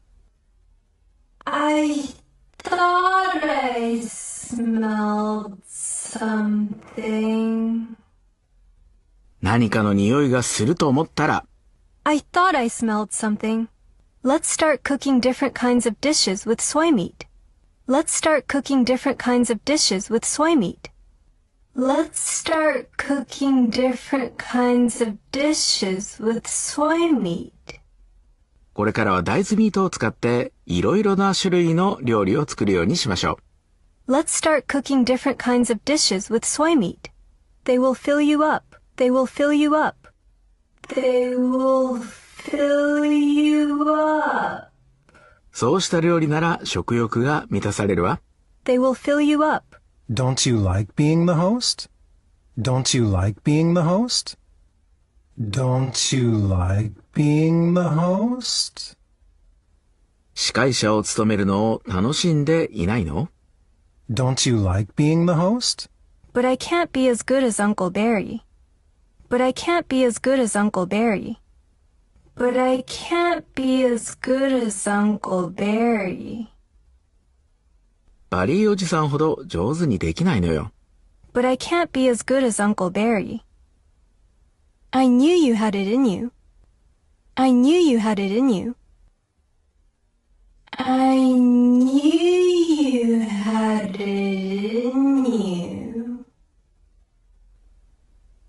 I thought I smelled something.
何かの匂いがすると思ったら、
I thought I smelled something. Let's start cooking different kinds of dishes with soy meat. Let's start cooking different kinds of dishes with soy meat. Let's start cooking different kinds of dishes with soy meat.
これからは大豆ミートを使っていろいろな種類の料理を作るようにしましょう。
Let's start cooking different kinds of dishes with soy meat. They will fill you up. They will fill you up. They will fill you up.
そうした料理なら食欲が満たされるわ。
They will fill you up.
Don't you like being the host? Don't you like being the host? Don't you like being the host?
司会者を務めるのを楽しんでいないの？
Don't you like being the host?
But I can't be as good as Uncle Barry. But I can't be as good as Uncle Barry. But I can't be as good as Uncle Barry.
バリーおじさんほど上手にできないのよ。
But I can't be as good as Uncle Barry. I knew you had it in you. I knew you had it in you. I knew you had it in you.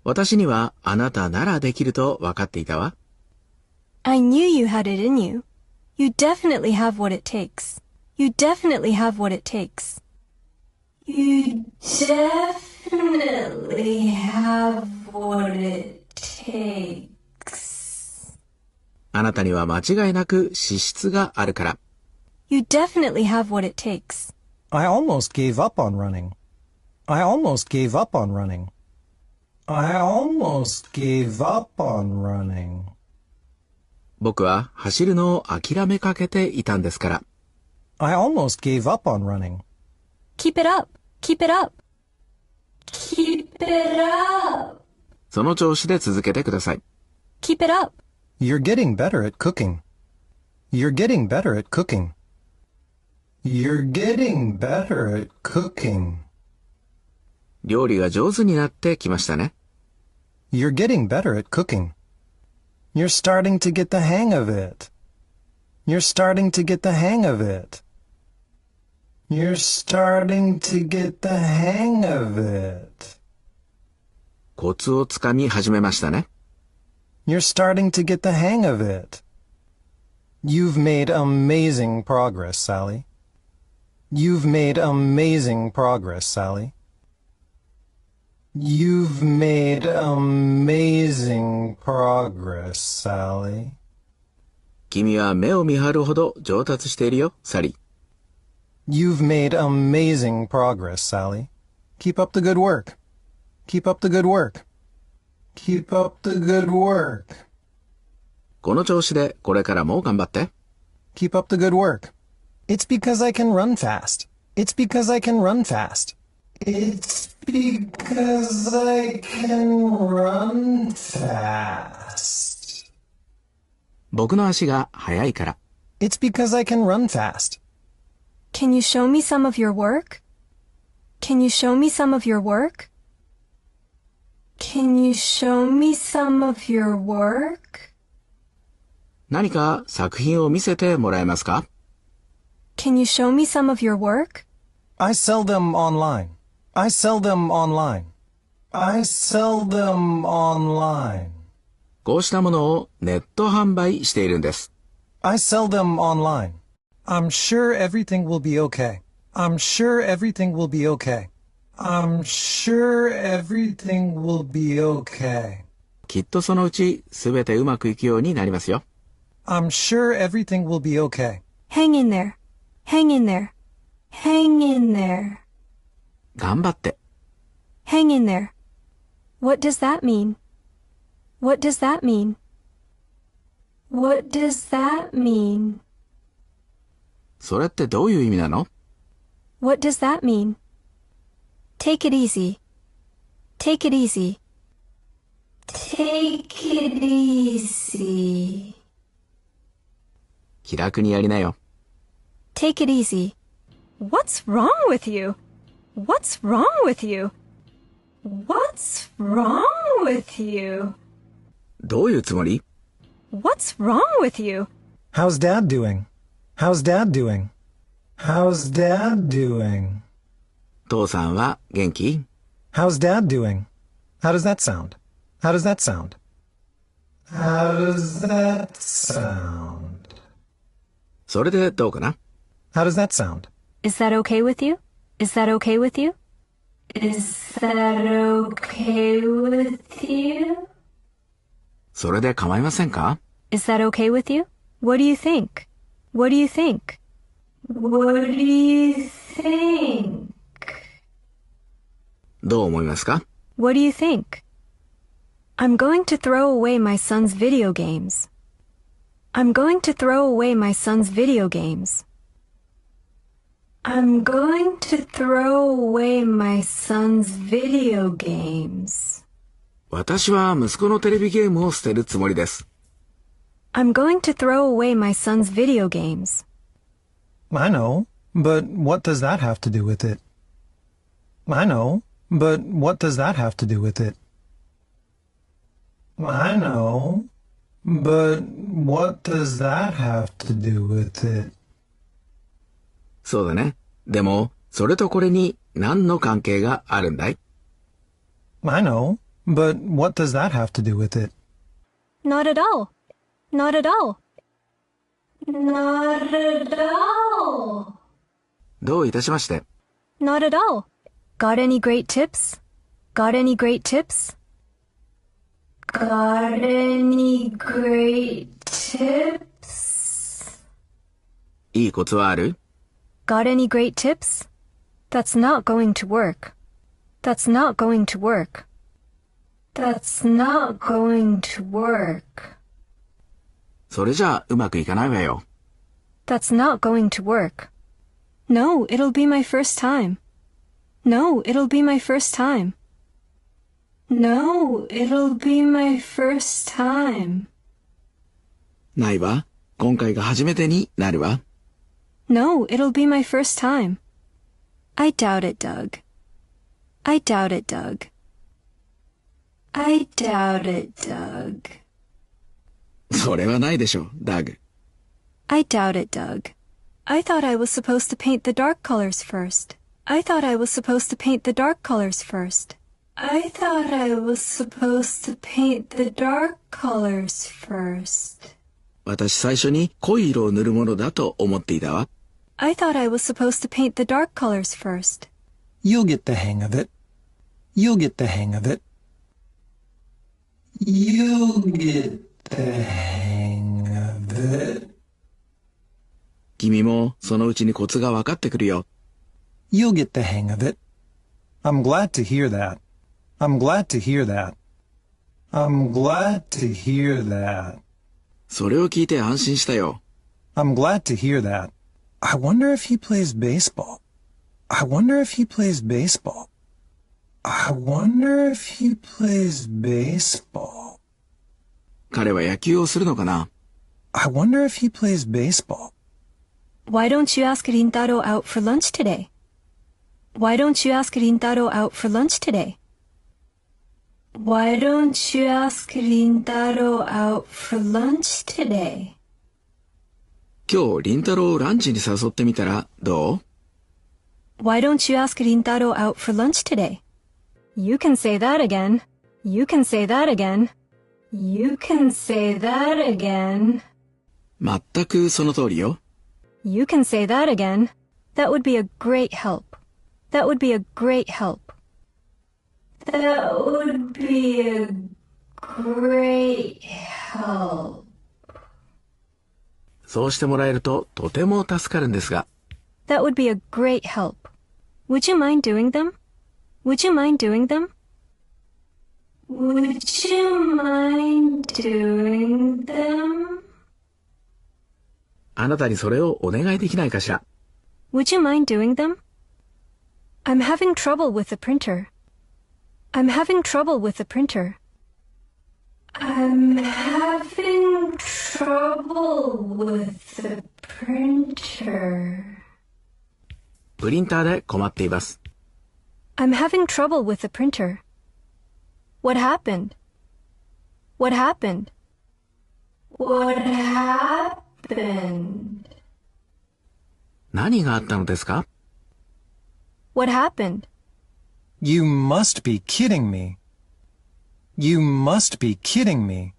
私にはあなたならできると分かっていたわ。
I knew you had it in you. You definitely have what it takes. You definitely have what it takes. You definitely have what it takes.
あなたには間違いなく資質があるから。
You definitely have what it takes.
I almost gave up on running. I almost gave up on running. I almost gave up on running.
僕は走るのを諦めかけていたんですから。
I almost gave up on running.
Keep it up. Keep it up. Keep it up.
その調子で続けてください。
Keep it up.
You're getting better at cooking. You're getting better at cooking. You're getting better at cooking.
料理が上手になってきましたね。
You're getting better at cooking. You're starting to get the hang of it. You're starting to get the hang of it. You're starting to get the hang of it.
コツをつかみ始めましたね。
You're starting to get the hang of it. You've made amazing progress, Sally. You've made amazing progress, Sally. You've made amazing progress, Sally.
君は目を見張るほど上達しているよ、サリー。
You've made amazing progress, Sally. Keep up the good work. Keep up the good work. Keep up the good work.
この調子でこれからも頑張って。
Keep up the good work. It's because I can run fast. It's because I can run fast. It's because I can run fast.
僕の足が速いから。
It's because I can run fast.
Can you show me some of your work? Can you show me some of your work? Can you show me some of your work?
何か作品を見せてもらえますか？
Can you show me some of your work?
I sell them online. I sell them online. I sell them online.
こうしたものをネット販売しているんです。
I sell them online. I'm sure everything will be okay. I'm sure everything will be okay. I'm sure everything will be okay.
きっとそのうちすべてうまくいくようになりますよ。
I'm sure everything will be okay.
Hang in there. Hang in there. Hang in there.
頑張って。
Hang in there. What does that mean? What does that mean? What does that mean?
それってどういう意味なの？
What does that mean? Take it easy. Take it easy. Take it easy.
気楽にやりなよ。
Take it easy. What's wrong with you? What's wrong with you? What's wrong with you?
どういうつもり？
What's wrong with you?
How's Dad doing? How's Dad doing? How's Dad doing?
父さんは元気？
How's Dad doing? How does that sound? How does that sound? How does that sound?
それでどうかな？
How does that sound?
Is that okay with you? Is that okay with you? Is that okay with you?
それで構いませんか？
Is that okay with you? What do you think? What do you think? What do you think?
どう思いますか？
What do you think? I'm going to throw away my son's video games. I'm going to throw away my son's video games. I'm going to throw away my son's video games.
私は息子のテレビゲームを捨てるつもりです。
I'm going to throw away my son's video games.
I know, but what does that have to do with it? I know, but what does that have to do with it? I know, but what does that have to do with it?
そうだね。でも、それとこれに何の関係があるんだい？
I know, but what does that have to do with it?
Not at all. Not at all. Not at all.
どういたしまして。
Not at all. Got any great tips? Got any great tips? Got any great tips?
いいコツはある？
Got any great tips? That's not going to work. That's not going to work. That's not going to work.
それじゃあうまくいかないわよ。
That's not going to work. No, it'll be my first time. No, it'll be my first time. No, it'll be my first time.
ないわ。今回が初めてになるわ。
No, it'll be my first time. I doubt it, Doug. I doubt it, Doug. I doubt it, Doug.
それはないでしょ、ダグ。
I doubt it, Doug. I thought I was supposed to paint the dark colors first. I thought I was supposed to paint the dark colors first. I thought I was supposed to paint the dark colors first.
私最初に濃い色を塗るものだと思っていたわ。
I thought I was supposed to paint the dark colors first.
You'll get the hang of it. You'll get the hang of it. You'll get the hang of it.
君もそのうちにコツが分かってくるよ。
You'll get the hang of it. I'm glad to hear that. I'm glad to hear that. I'm glad to hear that.
それを聞いて安心したよ。
I'm glad to hear that. I wonder if he plays baseball. I wonder if he plays baseball. I wonder if he plays baseball.
彼は野球をするのかな？
I wonder if he plays baseball.
Why don't you ask Rintaro out for lunch today? Why don't you ask Rintaro out for lunch today? Why don't you ask Rintaro out for lunch today?
今日、リンタロウをランチに誘ってみたらどう？
Why don't you ask Rintaro out for lunch today? You can say that again. You can say that again. You can say that again.
全くその通りよ。
You can say that again. That would be a great help. That would be a great help. That would be a great help.
そうしてもらえるととても助かるんですが。
That would be a great help. Would you mind doing them? Would you mind doing them? Would you mind doing them?
あなたにそれをお願いできないかしら。
Would you mind doing them? I'm having trouble with the printer. I'm having trouble with the printer. I'm having trouble with the printer.
プリンターで困っています。
I'm having trouble with the printer. What happened? What happened? What happened?
何があったのですか？
What happened?
You must be kidding me. You must be kidding me.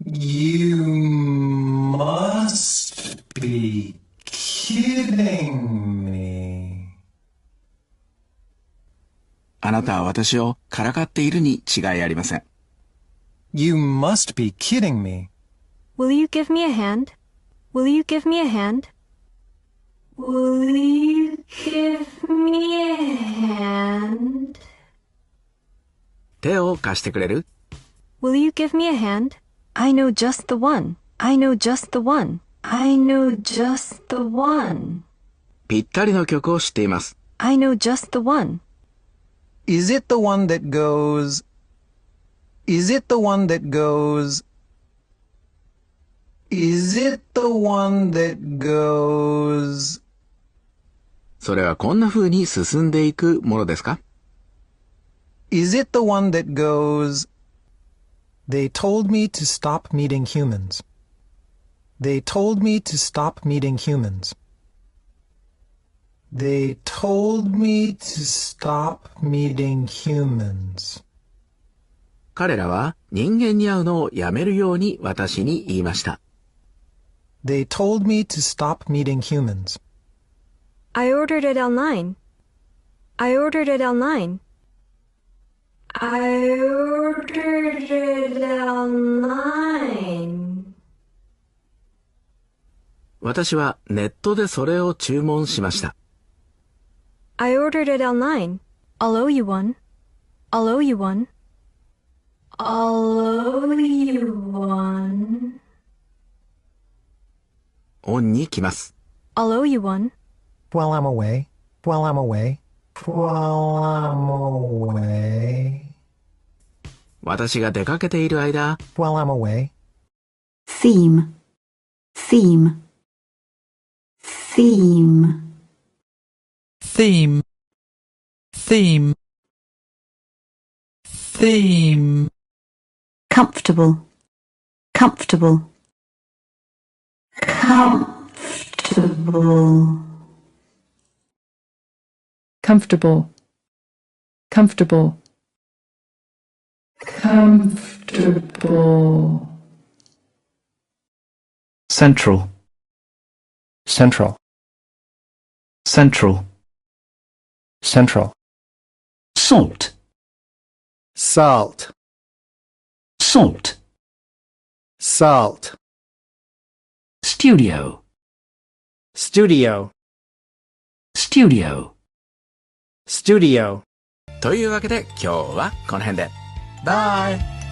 You must be kidding me.
なたは私をからかっているに違いありません。
You must be kidding me.
Will you give me a hand? Will you give me a hand? Will you give me a hand?
手を貸してくれる？
Will you give me a hand? I know just the one. I know just the one. I know just the one.
ぴったりの曲を知っています。
I know just the one.
Is it the one that goes... Is it the one that goes... Is it the one that goes...
それはこんな風に進んでいくものですか？
Is it the one that goes... They told me to stop meeting humans. They told me to stop meeting humans. They told me to stop meeting humans.
彼らは人間に会うのをやめるように私に言いました。
They told me to stop meeting humans.
I ordered it online. I ordered it online. I ordered it online.
私はネットでそれを注文しました。
I ordered it online. I'll owe you one. I'll owe you one. I'll owe you one.
オンに来ます。
I'll owe you one.
While I'm away. While I'm away. While I'm away.
私が出かけている間、
While I'm away.
Theme. Theme. Theme.
Theme. Theme. Theme.
Comfortable. Comfortable. Comfortable.
comfortable, comfortable, comfortable.
Central, central, central, central.
Salt.
Salt,
Salt.
salt.
Studio.
Studio,
Studio.
studio.
というわけで今日はこの辺で。バイ